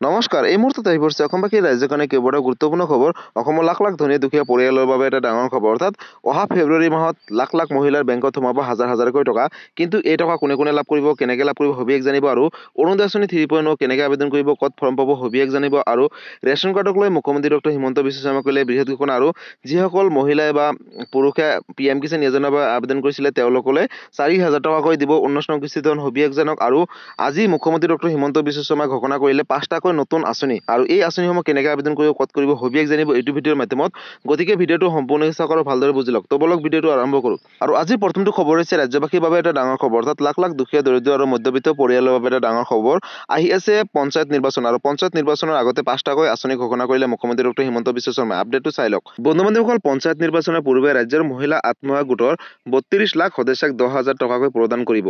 নমস্কাৰ এই মুহূৰ্তত আহি পৰিছে অসমবাসী ৰাজ্যৰ কাৰণে কেইবাটাও গুৰুত্বপূৰ্ণ খবৰ। অসমৰ লাখ লাখ ধনী দুখীয়া পৰিয়ালৰ বাবে এটা ডাঙৰ খবৰ, অৰ্থাৎ অহা ফেব্ৰুৱাৰী মাহত লাখ লাখ মহিলাৰ বেংকত সোমাব হাজাৰ হাজাৰকৈ টকা। কিন্তু এই টকা কোনে কোনে লাভ কৰিব, কেনেকৈ লাভ কৰিব, সবিশেষ জানিব। আৰু অৰুণোদয় আঁচনি 3.0 কেনেকৈ আবেদন কৰিব, ক'ত ফৰ্ম পাব, সবিশেষ জানিব। আৰু ৰেচন কাৰ্ডক লৈ মুখ্যমন্ত্ৰী ডক্টৰ হিমন্ত বিশ্ব শৰ্মাই কৰিলে বৃহৎ ঘোষণা। আৰু যিসকল মহিলাই বা পুৰুষে PM কিষাণ যোজনাৰ বাবে আবেদন কৰিছিলে তেওঁলোকলৈ 4,000 টকাকৈ দিব 19 নং কিস্তিত, সবিশেষ জানক। আৰু আজি মুখ্যমন্ত্ৰী ডক্টৰ হিমন্ত বিশ্ব শৰ্মাই ঘোষণা কৰিলে 5টাকৈ নতুন আঁচনি, আৰু এই আঁচনিসমূহ কেনেকৈ আবেদন কৰিব, ক'ত কৰিব, সবিশেষ জানিব এইটো ভিডিঅ'ৰ মাধ্যমত। গতিকে ভিডিঅ'টো সম্পূৰ্ণ চাওক আৰু ভালদৰে বুজি লওক। তো বলক ভিডিঅ'টো আৰম্ভ কৰোঁ। আৰু আজি প্ৰথমটো খবৰ হৈছে ৰাজ্যবাসীৰ বাবে এটা ডাঙৰ খবৰ, অৰ্থাৎ লাখ লাখ দুখীয়া দৰিদ্ৰ আৰু মধ্যবিত্ত পৰিয়ালৰ বাবে এটা ডাঙৰ খবৰ। আহি আছে পঞ্চায়ত নিৰ্বাচন, আৰু পঞ্চায়ত নিৰ্বাচনৰ আগতে 5টাকৈ আঁচনি ঘোষণা কৰিলে মুখ্যমন্ত্ৰী ডক্টৰ হিমন্ত বিশ্ব শৰ্মাই। আপডেটটো চাই লওক। বন্ধু বান্ধৱীসকল, পঞ্চায়ত নিৰ্বাচনৰ পূৰ্বে ৰাজ্যৰ মহিলা আত্মসহায়ক গোটৰ 32 লাখ সদস্যক 10,000 টকাকৈ প্ৰদান কৰিব।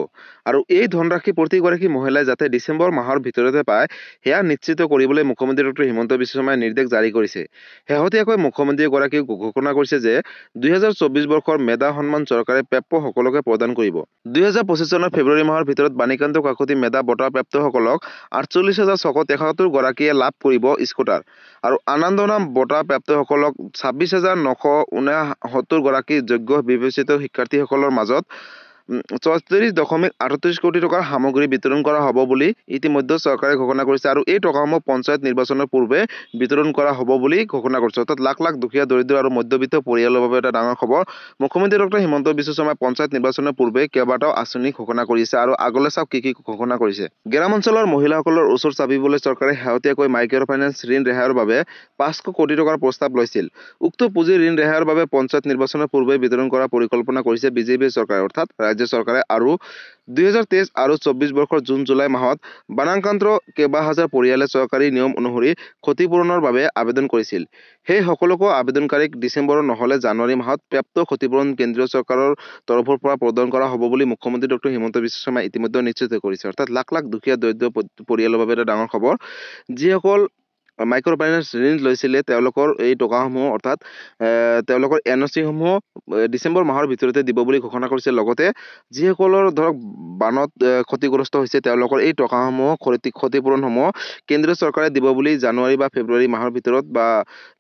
আৰু এই ধনৰাশি প্ৰতিগৰাকী মহিলাই যাতে ডিচেম্বৰ মাহৰ ভিতৰতে পায় সেয়া নিশ্চিত কৰিবলৈ মুখ্যমন্ত্ৰী ডক্টৰ হিমন্ত বিশ্ব শৰ্মাই নিৰ্দেশ জাৰি কৰিছে। শেহতীয়াকৈ মুখ্যমন্ত্ৰীগৰাকীয়ে ঘোষণা কৰিছে যে 2024 বৰ্ষৰ মেধা সন্মান চৰকাৰে প্ৰাপ্য সকলোকে প্ৰদান কৰিব। 2025 চনৰ ফেব্ৰুৱাৰী মাহৰ ভিতৰত বাণীকান্ত কাকতি মেধা বঁটা প্ৰাপ্তসকলক 48,673 গৰাকীয়ে লাভ কৰিব স্কুটাৰ। আৰু আনন্দৰাম বঁটা প্ৰাপ্তসকলক 26,969 গৰাকী যোগ্য বিবেচিত শিক্ষাৰ্থীসকলৰ মাজত 34.38 কোটি টকাৰ সামগ্ৰী বিতৰণ কৰা হ'ব বুলি ইতিমধ্যে চৰকাৰে ঘোষণা কৰিছে। আৰু এই টকাসমূহ পঞ্চায়ত নিৰ্বাচনৰ পূৰ্বে বিতৰণ কৰা হ'ব বুলি ঘোষণা কৰিছে। অৰ্থাৎ লাখ লাখ দুখীয়া দৰিদ্ৰ আৰু মধ্যবিত্ত পৰিয়ালৰ বাবে এটা ডাঙৰ খবৰ। মুখ্যমন্ত্ৰী ডক্টৰ হিমন্ত বিশ্ব শৰ্মাই পঞ্চায়ত নিৰ্বাচনৰ পূৰ্বে কেইবাটাও আঁচনি ঘোষণা কৰিছে। আৰু আগলৈ চাওক কি কি ঘোষণা কৰিছে। গ্ৰাম অঞ্চলৰ মহিলাসকলৰ ওচৰ চাপিবলৈ চৰকাৰে শেহতীয়াকৈ মাইক্ৰ ফাইনেন্স ঋণ ৰেহাইৰ বাবে 500 কোটি টকাৰ প্ৰস্তাৱ লৈছিল। উক্ত পুঁজি ঋণ ৰেহাইৰ বাবে পঞ্চায়ত নিৰ্বাচনৰ পূৰ্বে বিতৰণ কৰাৰ পৰিকল্পনা কৰিছে বিজেপি চৰকাৰে, অৰ্থাৎ ৰাজ্য চৰকাৰে। আৰু 2023 আৰু 24 বৰ্ষৰ জুন জুলাই মাহত বানাক্ৰান্ত কেইবা হাজাৰ পৰিয়ালে চৰকাৰী নিয়ম অনুসৰি ক্ষতিপূৰণৰ বাবে আবেদন কৰিছিল। সেই সকলোকে আবেদনকাৰীক ডিচেম্বৰ নহ'লে জানুৱাৰী মাহত প্ৰাপ্ত ক্ষতিপূৰণ কেন্দ্ৰীয় চৰকাৰৰ তৰফৰ পৰা প্ৰদান কৰা হ'ব বুলি মুখ্যমন্ত্ৰী ডক্টৰ হিমন্ত বিশ্ব শৰ্মাই ইতিমধ্যে নিশ্চিত কৰিছে। অৰ্থাৎ লাখ লাখ দুখীয়া দৰিদ্ৰ পৰিয়ালৰ বাবে এটা ডাঙৰ খবৰ। যিসকল মাইক্ৰ ফাইনেন্স ঋণ লৈছিলে তেওঁলোকৰ এই টকাসমূহ, অৰ্থাৎ তেওঁলোকৰ NOC সমূহ ডিচেম্বৰ মাহৰ ভিতৰতে দিব বুলি ঘোষণা কৰিছে। লগতে যিসকলৰ ধৰক বানত ক্ষতিগ্ৰস্ত হৈছে তেওঁলোকৰ এই টকাসমূহ ক্ষতিপূৰণসমূহ কেন্দ্ৰীয় চৰকাৰে দিব বুলি জানুৱাৰী বা ফেব্ৰুৱাৰী মাহৰ ভিতৰত বা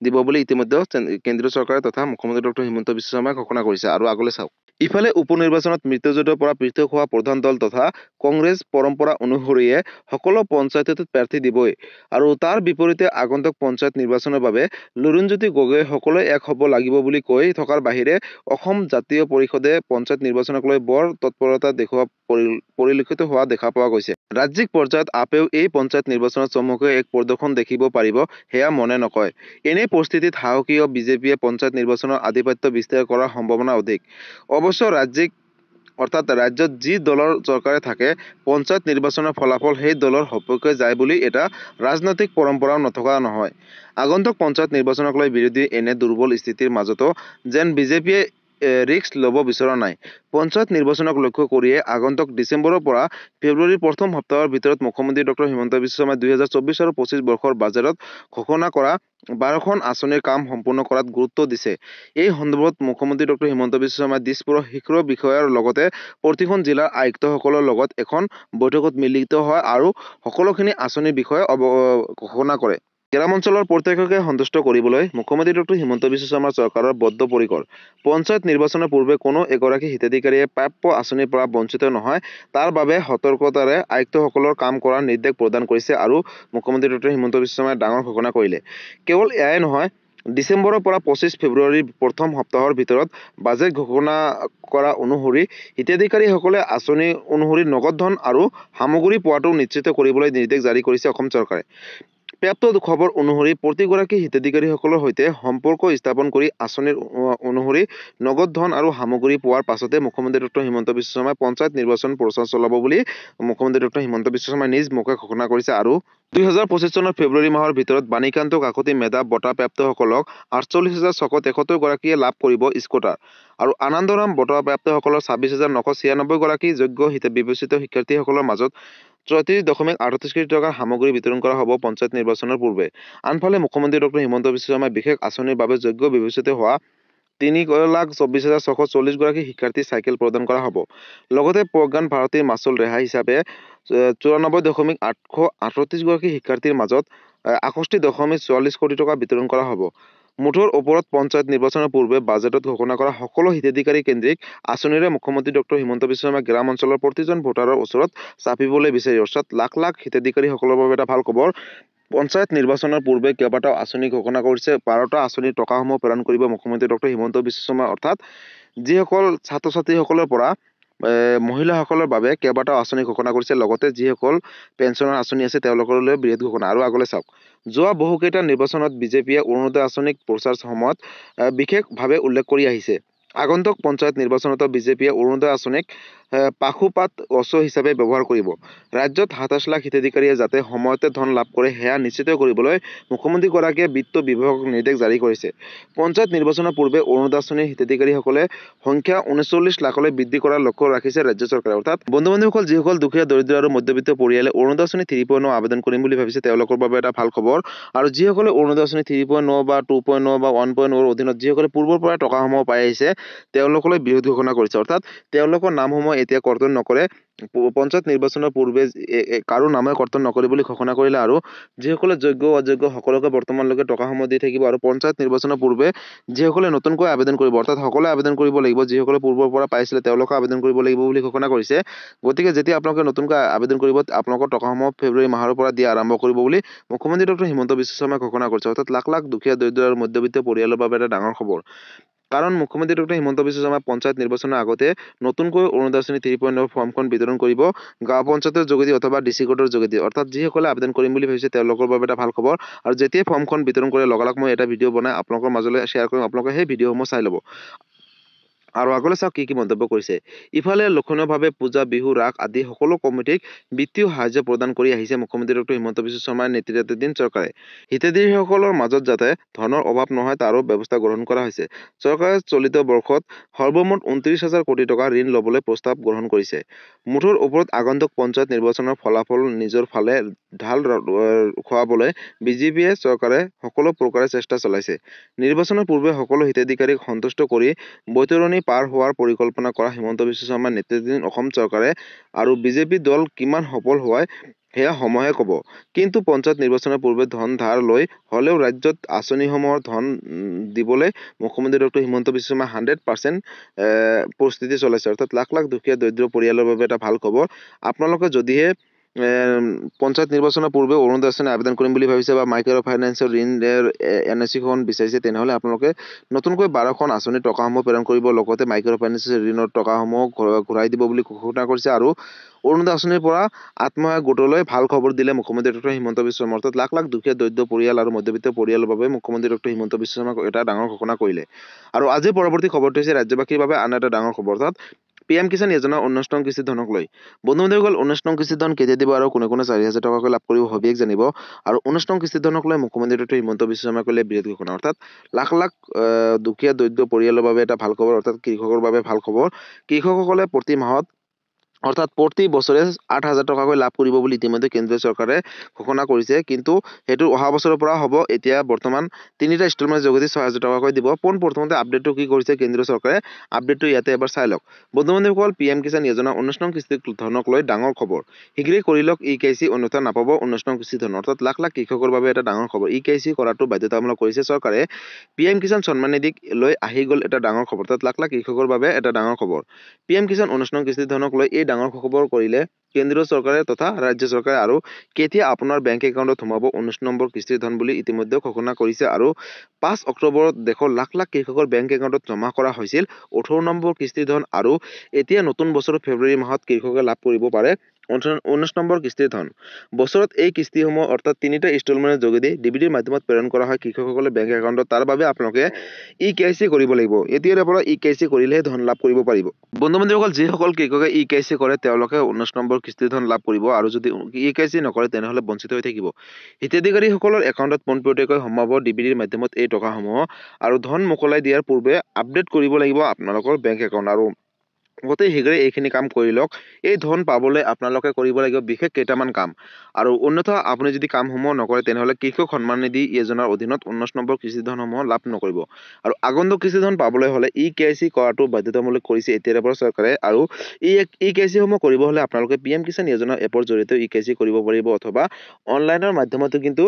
দিব বুলি ইতিমধ্যে কেন্দ্ৰীয় চৰকাৰে তথা মুখ্যমন্ত্ৰী ডক্টৰ হিমন্ত বিশ্ব শৰ্মাই ঘোষণা কৰিছে। আৰু আগলৈ চাওক। ইফালে উপ নিৰ্বাচনত মৃত্যুজোঁটৰ পৰা পৃথক হোৱা প্ৰধান দল তথা কংগ্ৰেছ পৰম্পৰা অনুসৰিয়ে সকলো পঞ্চায়তত প্ৰাৰ্থী দিবই। আৰু তাৰ বিপৰীতে আগন্তুক পঞ্চায়ত নিৰ্বাচনৰ বাবে লুৰিণজ্যোতি গগৈ সকলোৱে এক হ'ব লাগিব বুলি কৈ থকাৰ বাহিৰে অসম জাতীয় পৰিষদে পঞ্চায়ত নিৰ্বাচনক লৈ বৰ তৎপৰতা দেখুওৱা পৰিলক্ষিত হোৱা দেখা পোৱা গৈছে। ৰাজ্যিক পৰ্যায়ত আপেও এই পঞ্চায়ত নিৰ্বাচনত চমুকৈ এক প্ৰদৰ্শন দেখিব পাৰিব সেয়া মনে নকয়। এনে পৰিস্থিতিত সাহসী বিজেপিয়ে পঞ্চায়ত নিৰ্বাচনৰ আধিপত্য বিস্তাৰ কৰাৰ সম্ভাৱনা অধিক। অৱশ্য ৰাজ্যত যি দলৰ চৰকাৰে থাকে পঞ্চায়ত নিৰ্বাচনৰ ফলাফল সেই দলৰ সপক্ষে যায় বুলি এটা ৰাজনৈতিক পৰম্পৰাও নথকা নহয়। আগন্তুক পঞ্চায়ত নিৰ্বাচনক লৈ বিৰোধী এনে দুৰ্বল স্থিতিৰ মাজতো যেন বিজেপিয়ে ৰিস্ক ল'ব বিচৰা নাই। পঞ্চায়ত নিৰ্বাচনক লক্ষ্য কৰিয়ে আগন্তুক ডিচেম্বৰৰ পৰা ফেব্ৰুৱাৰীৰ প্ৰথম সপ্তাহৰ ভিতৰত মুখ্যমন্ত্ৰী ডক্টৰ হিমন্ত বিশ্ব শৰ্মাই 2024 আৰু 25 বৰ্ষৰ বাজেটত ঘোষণা কৰা 12খন আঁচনিৰ কাম সম্পূৰ্ণ কৰাত গুৰুত্ব দিছে। এই সন্দৰ্ভত মুখ্যমন্ত্ৰী ডক্টৰ হিমন্ত বিশ্ব শৰ্মাই দিছপুৰৰ শীৰ্ষ বিষয়াৰ লগতে প্ৰতিখন জিলাৰ আয়ুক্তসকলৰ লগত এখন বৈঠকত মিলিত হয় আৰু সকলোখিনি আঁচনিৰ বিষয়ে ঘোষণা কৰে। গ্ৰাম অঞ্চলৰ প্ৰত্যেককে সন্তুষ্ট কৰিবলৈ মুখ্যমন্ত্ৰী ডক্টৰ হিমন্ত বিশ্ব শৰ্মাৰ চৰকাৰৰ বদ্ধপৰিকৰ। পঞ্চায়ত নিৰ্বাচনৰ পূৰ্বে কোনো এগৰাকী হিতাধিকাৰীয়ে প্ৰাপ্য আঁচনিৰ পৰা বঞ্চিত নহয় তাৰ বাবে সতৰ্কতাৰে আয়ুক্তসকলৰ কাম কৰাৰ নিৰ্দেশ প্ৰদান কৰিছে। আৰু মুখ্যমন্ত্ৰী ডক্টৰ হিমন্ত বিশ্ব শৰ্মাই ডাঙৰ ঘোষণা কৰিলে। কেৱল এয়াই নহয়, ডিচেম্বৰৰ পৰা 25 ফেব্ৰুৱাৰীৰ প্ৰথম সপ্তাহৰ ভিতৰত বাজেট ঘোষণা কৰা অনুসৰি হিতাধিকাৰীসকলে আঁচনি অনুসৰি নগদ ধন আৰু সামগ্ৰী পোৱাটো নিশ্চিত কৰিবলৈ নিৰ্দেশ জাৰি কৰিছে অসম চৰকাৰে। প্ৰাপ্ত খবৰ অনুসৰি প্ৰতিগৰাকী হিতাধিকাৰীসকলৰ সৈতে সম্পৰ্ক স্থাপন কৰি আঁচনিৰ অনুসৰি নগদ ধন আৰু সামগ্ৰী পোৱাৰ পাছতে মুখ্যমন্ত্ৰী ডক্টৰ হিমন্ত বিশ্ব শৰ্মাই পঞ্চায়ত নিৰ্বাচন প্ৰচাৰ চলাব বুলি মুখ্যমন্ত্ৰী ডক্টৰ হিমন্ত বিশ্ব শৰ্মাই নিজ মুখে ঘোষণা কৰিছে। আৰু 2025 চনৰ ফেব্ৰুৱাৰী মাহৰ ভিতৰত বাণীকান্ত কাকতি মেধা বঁটা প্ৰাপ্তসকলক 48,673 গৰাকীয়ে লাভ কৰিব স্কুটাৰ। আৰু আনন্দৰাম বঁটা প্ৰাপ্তসকলৰ 26,996 গৰাকী যোগ্য বিবেচিত শিক্ষাৰ্থীসকলৰ মাজত 34.38 কোটি টকাৰ সামগ্ৰী বিতৰণ কৰা হ'ব পঞ্চায়ত নিৰ্বাচনৰ পূৰ্বে। আনফালে মুখ্যমন্ত্ৰী ডক্টৰ হিমন্ত বিশ্ব শৰ্মাই বিশেষ আঁচনিৰ বাবে যোগ্য বিবেচিত হোৱা 3,24,640 গৰাকী শিক্ষাৰ্থী চাইকেল প্ৰদান কৰা হ'ব। লগতে প্ৰজ্ঞান ভাৰতীৰ মাচুল ৰেহাই হিচাপে 94,838 গৰাকী শিক্ষাৰ্থীৰ মাজত 61,44 কোটি টকা বিতৰণ কৰা হ'ব। মুঠৰ ওপৰত পঞ্চায়ত নিৰ্বাচনৰ পূৰ্বে বাজেটত ঘোষণা কৰা সকলো হিতাধিকাৰী কেন্দ্ৰিক আঁচনিৰে মুখ্যমন্ত্ৰী ডক্টৰ হিমন্ত বিশ্ব শৰ্মাই গ্ৰাম অঞ্চলৰ প্ৰতিজন ভোটাৰৰ ওচৰত চাপিবলৈ বিচাৰি অৰ্থাৎ লাখ লাখ হিতাধিকাৰীসকলৰ বাবে এটা ভাল খবৰ। পঞ্চায়ত নিৰ্বাচনৰ পূৰ্বে কেইবাটাও আঁচনি ঘোষণা কৰিছে। 12টা আঁচনিৰ টকাসমূহ প্ৰেৰণ কৰিব মুখ্যমন্ত্ৰী ডক্টৰ হিমন্ত বিশ্ব শৰ্মাই অৰ্থাৎ যিসকল ছাত্ৰ ছাত্ৰীসকলৰ পৰা মহিলাসকলৰ বাবে কেইবাটাও আঁচনি ঘোষণা কৰিছে। লগতে যিসকল পেঞ্চনৰ আঁচনি আছে তেওঁলোকলৈ বৃহৎ ঘোষণা। আৰু আগলৈ চাওক, যোৱা বহুকেইটা নিৰ্বাচনত বিজেপিয়ে অৰুণোদয় আঁচনিক প্ৰচাৰ সময়ত বিশেষভাৱে উল্লেখ কৰি আহিছে। আগন্তুক পঞ্চায়ত নিৰ্বাচনতো বিজেপিয়ে অৰুণোদয় আঁচনিক পাশুপাত অস্ত্ৰ হিচাপে ব্যৱহাৰ কৰিব। ৰাজ্যত 27 লাখ হিতাধিকাৰীয়ে যাতে সময়তে ধন লাভ কৰে সেয়া নিশ্চিত কৰিবলৈ মুখ্যমন্ত্ৰীগৰাকীয়ে বিত্ত বিভাগক নিৰ্দেশ জাৰি কৰিছে। পঞ্চায়ত নিৰ্বাচনৰ পূৰ্বে অৰুণোদয় আঁচনিৰ হিতাধিকাৰীসকলে সংখ্যা 39 লাখলৈ বৃদ্ধি কৰাৰ লক্ষ্য ৰাখিছে ৰাজ্য চৰকাৰে। অৰ্থাৎ বন্ধু-বান্ধৱীসকল, যিসকল দুখীয়া দৰিদ্ৰ আৰু মধ্যবিত্ত পৰিয়ালে অৰুণোদয় আঁচনি 3.0 আবেদন কৰিম বুলি ভাবিছে তেওঁলোকৰ বাবে এটা ভাল খবৰ। আৰু যিসকলে অৰুণোদয় আঁচনি 3.0 বা 2.0 বা 1.0 অধীনত যিসকলে পূৰ্বৰ পৰা টকাসমূহ পাই আহিছে তেওঁলোকলৈ বৃহৎ ঘোষণা কৰিছে। অৰ্থাৎ তেওঁলোকৰ নামসমূহ এতিয়া কৰ্তন নকৰে। পঞ্চায়ত নিৰ্বাচনৰ পূৰ্বে কাৰো নামে কৰ্তন নকৰে বুলি ঘোষণা কৰিলে। আৰু যিসকলে যোগ্য অযোগ্য সকলোকে বৰ্তমানলৈকে টকাসমূহ দি থাকিব। আৰু পঞ্চায়ত নিৰ্বাচনৰ পূৰ্বে যিসকলে নতুনকৈ আবেদন কৰিব অৰ্থাৎ সকলোৱে আবেদন কৰিব লাগিব। যিসকলে পূৰ্বৰ পৰা পাইছিলে তেওঁলোকে আবেদন কৰিব লাগিব বুলি ঘোষণা কৰিছে। গতিকে যেতিয়া আপোনালোকে নতুনকৈ আবেদন কৰিব আপোনালোকৰ টকাসমূহ ফেব্ৰুৱাৰী মাহৰ পৰা দিয়া আৰম্ভ কৰিব বুলি মুখ্যমন্ত্ৰী ডক্টৰ হিমন্ত বিশ্ব শৰ্মাই ঘোষণা কৰিছে। অৰ্থাৎ লাখ লাখ দুখীয়া দৰিদ্ৰ আৰু মধ্যবিত্ত পৰিয়ালৰ বাবে এটা ডাঙৰ খবৰ। কাৰণ মুখ্যমন্ত্ৰী ডক্টৰ হিমন্ত বিশ্ব শৰ্মাই পঞ্চায়ত নিৰ্বাচনৰ আগতে নতুনকৈ অৰুণোদয় আঁচনি 3.0 ফৰ্মখন বিতৰণ কৰিব গাঁও পঞ্চায়তৰ যোগেদি অথবা ডিচি কোডৰ যোগেদি। অৰ্থাৎ যিসকলে আবেদন কৰিম বুলি ভাবিছে তেওঁলোকৰ বাবে এটা ভাল খবৰ। আৰু যেতিয়া ফৰ্মখন বিতৰণ কৰে লগালগ মই এটা ভিডিঅ' বনাই আপোনালোকৰ মাজলৈ শ্বেয়াৰ কৰিম। আপোনালোকে সেই ভিডিঅ'সমূহ চাই ল'ব। আৰু আগলৈ চাওক কি মন্তব্য কৰিছে। ইফালে লক্ষণীয়ভাৱে পূজা, বিহু, ৰাস আদি সকলো কমিটিক বিত্তীয় সাহায্য প্ৰদান কৰি আহিছে মুখ্যমন্ত্ৰী ডক্টৰ হিমন্ত বিশ্ব শৰ্মাৰ নেতৃত্বাধীন চৰকাৰে। হিতাধিকাৰীসকলৰ মাজত যাতে ধনৰ অভাৱ নহয় তাৰো ব্যৱস্থা গ্ৰহণ কৰা হৈছে। চৰকাৰে চলিত বৰ্ষত সৰ্বমুঠ 29,000 কোটি টকা ঋণ ল'বলৈ প্ৰস্তাৱ গ্ৰহণ কৰিছে। মুঠৰ ওপৰত আগন্তুক পঞ্চায়ত নিৰ্বাচনৰ ফলাফল নিজৰ ফালে ঢাল খুৱাবলৈ বিজেপিয়ে চৰকাৰে সকলো প্ৰকাৰে চেষ্টা চলাইছে। নিৰ্বাচনৰ পূৰ্বে সকলো হিতাধিকাৰীক সন্তুষ্ট কৰি বৈতৰণি পাৰ হোৱাৰ পৰিকল্পনা কৰা হিমন্ত বিশ্ব শৰ্মাৰ নেতৃত্বাধীন অসম চৰকাৰে আৰু বিজেপি দল কিমান সফল হয় সেয়া সময়ে ক'ব। কিন্তু পঞ্চায়ত নিৰ্বাচনৰ পূৰ্বে ধন ধাৰ লৈ হ'লেও ৰাজ্যত আঁচনিসমূহৰ ধন দিবলৈ মুখ্যমন্ত্ৰী ডক্টৰ হিমন্ত বিশ্ব শৰ্মা 100% প্ৰস্তুতি চলাইছে। অৰ্থাৎ লাখ লাখ দুখীয়া দৰিদ্ৰ পৰিয়ালৰ বাবে এটা ভাল খবৰ। আপোনালোকে যদিহে পঞ্চায়ত নিৰ্বাচনৰ পূৰ্বে অৰুণোদয় আঁচনি আবেদন কৰিম বুলি ভাবিছে বা মাইক্ৰ' ফাইনেন্সৰ ঋণ NSE-খন বিচাৰিছে তেনেহ'লে আপোনালোকে নতুনকৈ 12খন আঁচনিৰ টকাসমূহ প্ৰেৰণ কৰিব। লগতে মাইক্ৰ' ফাইনেন্সৰ ঋণৰ টকাসমূহ ঘূৰাই দিব বুলি ঘোষণা কৰিছে। আৰু অৰুণোদয় আঁচনিৰ পৰা আত্মসহায়ক গোটলৈ ভাল খবৰ দিলে মুখ্যমন্ত্ৰী ডক্টৰ হিমন্ত বিশ্ব শৰ্মা। অৰ্থাৎ লাখ লাখ দুখীয়া দৰিদ্ৰ পৰিয়াল আৰু মধ্যবিত্ত পৰিয়ালৰ বাবে মুখ্যমন্ত্ৰী ডক্টৰ হিমন্ত বিশ্ব শৰ্মাই এটা ডাঙৰ ঘোষণা কৰিলে। আৰু আজি পৰৱৰ্তী খবৰটো হৈছে ৰাজ্যবাসীৰ বাবে আন এটা ডাঙৰ খবৰ। অৰ্থাৎ PM কিষাণ যোজনা 19 নং কিস্তি ধনক লৈ। বন্ধু-বান্ধৱীসকল, 19 নং কিস্তি ধন কেতিয়া দিব আৰু কোনে 4,000 টকাকৈ লাভ কৰিব সবিশেষ জানিব। আৰু 19 নং কিস্তি ধনক লৈ মুখ্যমন্ত্ৰী ডক্টৰ হিমন্ত বিশ্ব শৰ্মাই কৰিলে বৃহৎ ঘোষণা। অৰ্থাৎ লাখ লাখ দুখীয়া দৰিদ্ৰ পৰিয়ালৰ বাবে এটা ভাল খবৰ। অৰ্থাৎ কৃষকৰ বাবে ভাল খবৰ। কৃষকসকলে প্ৰতি মাহত অৰ্থাৎ প্ৰতি বছৰে 8,000 টকাকৈ লাভ কৰিব বুলি ইতিমধ্যে কেন্দ্ৰীয় চৰকাৰে ঘোষণা কৰিছে। কিন্তু সেইটো অহা বছৰৰ পৰা হ'ব। এতিয়া বৰ্তমান 3টা ইনষ্টলমেণ্ট যোগেদি 6,000 টকাকৈ দিব। পোনপ্ৰথমতে আপডেটটো কি কৰিছে কেন্দ্ৰীয় চৰকাৰে আপডেটটো ইয়াতে এবাৰ চাই লওক। বন্ধু-বান্ধৱীসকল, PM কিষাণ যোজনা 19 নং কিস্তি ধনক লৈ ডাঙৰ খবৰ। শীঘ্ৰেই কৰি লওক EKYC অন্যথা নাপাব 19 নং কিস্তি ধন। অৰ্থাৎ লাখ লাখ কৃষকৰ বাবে এটা ডাঙৰ খবৰ। EKYC কৰাটো বাধ্যতামূলক কৰিছে চৰকাৰে। PM কিষাণ সন্মান নিধিক লৈ আহি গ'ল এটা ডাঙৰ খবৰ। অৰ্থাৎ লাখ লাখ কৃষকৰ বাবে এটা ডাঙৰ খবৰ। PM কিষাণ 19 নং কিস্তি ধনক লৈ এই ডাঙৰ খবৰ কৰিলে কেন্দ্ৰীয় চৰকাৰে তথা ৰাজ্য চৰকাৰে। আৰু কেতিয়া আপোনাৰ বেংক একাউণ্টত সোমাব 19 নম্বৰ কিস্তিৰ ধন বুলি ইতিমধ্যে ঘোষণা কৰিছে। আৰু 5 অক্টোবৰত দেশৰ লাখ লাখ কৃষকৰ বেংক একাউণ্টত জমা কৰা হৈছিল 18 নম্বৰ কিস্তিৰ ধন। আৰু এতিয়া নতুন বছৰৰ ফেব্ৰুৱাৰী মাহত কৃষকে লাভ কৰিব পাৰে 19 নম্বৰ কিস্তিৰ ধন। বছৰত এই কিস্তিসমূহ অৰ্থাৎ 3টা ইনষ্টলমেণ্টৰ যোগেদি DBTৰ মাধ্যমত প্ৰেৰণ কৰা হয় কৃষকসকলে বেংক একাউণ্টত। তাৰ বাবে আপোনালোকে EKYC কৰিব লাগিব। এতিয়াৰ পৰা EKYC কৰিলেহে ধন লাভ কৰিব পাৰিব। বন্ধু-বান্ধৱীসকল, যিসকল কৃষকে EKYC কৰে তেওঁলোকে 19 নম্বৰ কিস্তিৰ ধন লাভ কৰিব। আৰু যদি EKYC নকৰে তেনেহ'লে বঞ্চিত হৈ থাকিব। হিতাধিকাৰীসকলৰ একাউণ্টত পোনপটীয়াকৈ সোমাব DBTৰ মাধ্যমত এই টকাসমূহ। আৰু ধন মোকলাই দিয়াৰ পূৰ্বে আপডেট কৰিব লাগিব আপোনালোকৰ বেংক একাউণ্ট। আৰু অতি শীঘ্ৰে এইখিনি কাম কৰি লওক। এই ধন পাবলৈ আপোনালোকে কৰিব লাগিব বিশেষ কেইটামান কাম, আৰু অন্যথা আপুনি যদি কামসমূহ নকৰে তেনেহ'লে কৃষক সন্মান নিধি যোজনাৰ অধীনত 19 নম্বৰ কৃষি ধনসমূহ লাভ নকৰিব। আৰু আগন্তুক কৃষি ধন পাবলৈ হ'লে KYC কৰাটো বাধ্যতামূলক কৰিছে এতিয়াৰে পৰা চৰকাৰে। আৰু KYC সমূহ কৰিব হ'লে আপোনালোকে PM কিষাণ যোজনা এপৰ জৰিয়তে KYC কৰিব পাৰিব, অথবা অনলাইনৰ মাধ্যমতো কিন্তু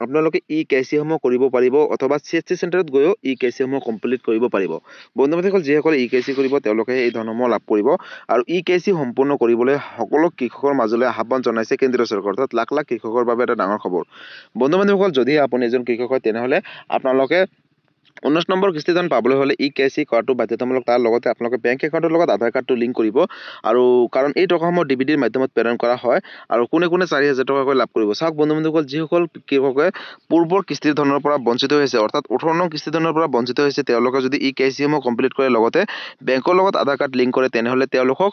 আপোনালোকে KYC সমূহ কৰিব পাৰিব, অথবা CSC চেণ্টাৰত গৈও KYC সমূহ কমপ্লিট কৰিব পাৰিব। বন্ধু বান্ধৱীসকল, যিসকলে KYC কৰিব তেওঁলোকে এই ধনসমূহ লাভ কৰিব। আৰু KYC সম্পূৰ্ণ কৰিবলৈ সকলো কৃষকৰ মাজলৈ আহ্বান জনাইছে কেন্দ্ৰীয় চৰকাৰ, অৰ্থাৎ লাখ লাখ কৃষকৰ বাবে এটা ডাঙৰ খবৰ। বন্ধু বান্ধৱীসকল, যদি আপুনি এজন কৃষক হয় তেনেহ'লে আপোনালোকে 19 নম্বৰ কিস্তি ধন পাবলৈ হ'লে KYC কৰাটো বাধ্যতামূলক। তাৰ লগতে আপোনালোকে বেংক একাউণ্টৰ লগত আধাৰ কাৰ্ডটো লিংক কৰিব, আৰু কাৰণ এই টকাসমূহ DBTৰ মাধ্যমত প্ৰেৰণ কৰা হয়। আৰু কোনে কোনে 4,000 টকাকৈ লাভ কৰিব। চাওক বন্ধু বান্ধৱীসকল, যিসকল কৃষকে পূৰ্বৰ কিস্তিৰ ধনৰ পৰা বঞ্চিত হৈছে, অৰ্থাৎ 18 নং কিস্তি ধনৰ পৰা বঞ্চিত হৈছে, তেওঁলোকে যদি KYC সমূহ কমপ্লিট কৰে লগতে বেংকৰ লগত আধাৰ কাৰ্ড লিংক কৰে তেনেহ'লে তেওঁলোকক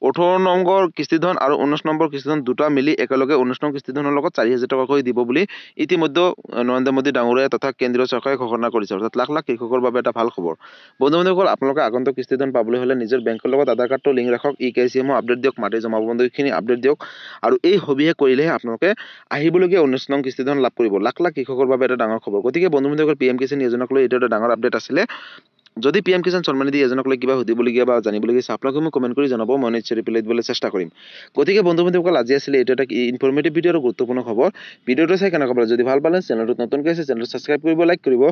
18 নম্বৰ কিস্তি ধন আৰু 19 নম্বৰ কিস্তি ধন দুটা মিলি একেলগে 19 নং কিস্তি ধনৰ লগত 4,000 টকাকৈ দিব বুলি ইতিমধ্যে নৰেন্দ্ৰ মোদী ডাঙৰীয়া তথা কেন্দ্ৰীয় চৰকাৰে ঘোষণা কৰিছে, অৰ্থাৎ লাখ লাখ কৃষকৰ বাবে এটা ভাল খবৰ। বন্ধু বান্ধৱীসকল, আপোনালোকে আগন্তুক কিস্তি ধন পাবলৈ হ'লে নিজৰ বেংকৰ লগত আধাৰ কাৰ্ডটো লিংক ৰাখক, KYC সমূহ আপডেট দিয়ক, মাটি জমাবন্দীখিনি আপডেট দিয়ক, আৰু এই সবিশেষ কৰিলেহে আপোনালোকে আহিবলগীয়া 19 নং কিস্তি ধন লাভ কৰিব। লাখ লাখ কৃষকৰ বাবে এটা ডাঙৰ খবৰ। গতিকে বন্ধু বান্ধৱীসকল, PM কিষাণ যোজনাক লৈ এইটো এটা ডাঙৰ আপডেট আছিলে। যদি PM কিষাণ সন্মান নিধি যোজনাক লৈ কিবা সুধিবলগীয়া বা জানিবলগীয়া আছে আপোনালোকে মোক কমেণ্ট কৰি জনাব, মই নিশ্চয় ৰিপ্লাই দিবলৈ চেষ্টা কৰিম। গতিকে বন্ধু বান্ধৱীসকল, আজি আছিলে এইটো এটা ইনফৰ্মেটিভ ভিডিঅ' আৰু গুৰুত্বপূৰ্ণ খবৰ। ভিডিঅ'টো চাই কেনেকুৱা পালে, যদি ভাল পালে চেনেলটোত নতুনকৈ আছে চেনেলটো ছাবস্ক্ৰাইব কৰিব, লাইক কৰিব।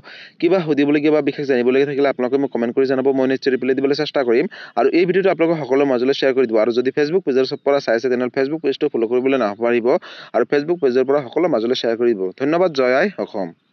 কিবা সুধিবলগীয়া বা বিশেষ জানিবলগীয়া থাকিলে আপোনালোকে মোক কমেণ্ট কৰি জনাব, মই নিশ্চয় ৰিপ্লাই দিবলৈ চেষ্টা কৰিম। আৰু এই ভিডিঅ'টো আপোনালোকে সকলোৰে মাজলৈ শ্বেয়াৰ কৰি দিব। আৰু যদি ফেচবুক পেজৰ পৰা চাই আছে তেনেহ'লে ফেচবুক পেজটো ফ'ল' কৰিবলৈ নাপাহৰিব, আৰু ফেচবুক পেজৰ পৰা সকলোৰে মাজলৈ শ্বেয়াৰ কৰি দিব। ধন্যবাদ। জয় আই অসম।